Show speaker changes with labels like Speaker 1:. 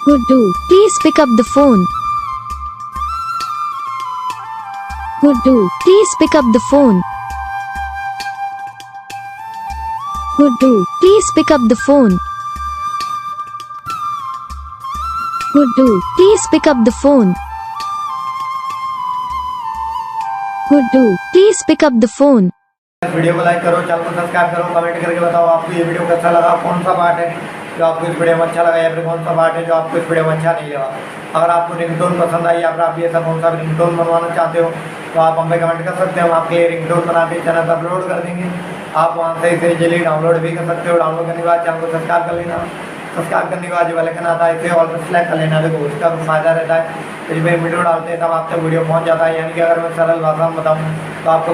Speaker 1: Guddu, please pick up the phone. Guddu, please pick up the phone. Guddu, please pick up the phone. Guddu, please pick up the phone. Guddu, please pick up the phone.
Speaker 2: Video को like करो, channel को subscribe करो, comment करके बताओ आपको ये video कैसा लगा, कौन सा पार्ट है जो आपको इस वीडियो में अच्छा लगा या फिर कौन सा पार्ट है जो आपको इस वीडियो में अच्छा नहीं लगा। अगर आपको रिंगटोन पसंद आई या फिर आप ये ऐसा कौन सा रिंगटोन बनवाना चाहते हो तो आप हमें कमेंट कर सकते हैं। हम आपके लिए रिंगटोन बना के चैनल पर अपलोड कर देंगे। आप वहाँ से इसे इजीली डाउनलोड भी कर सकते हो। डाउनलोड करने के बाद चैनल को सब्सक्राइब कर लेना। सब्सक्राइब करने के बाद जो वाले आता है इसे ऑल पर सेलेक्ट कर लेना। देखो उसका फायदा रहता है, जब वीडियो डालते हैं तब आप तक वीडियो पहुँच जाता है। यानी कि अगर मैं सरल भाषा में बताऊँ तो आपको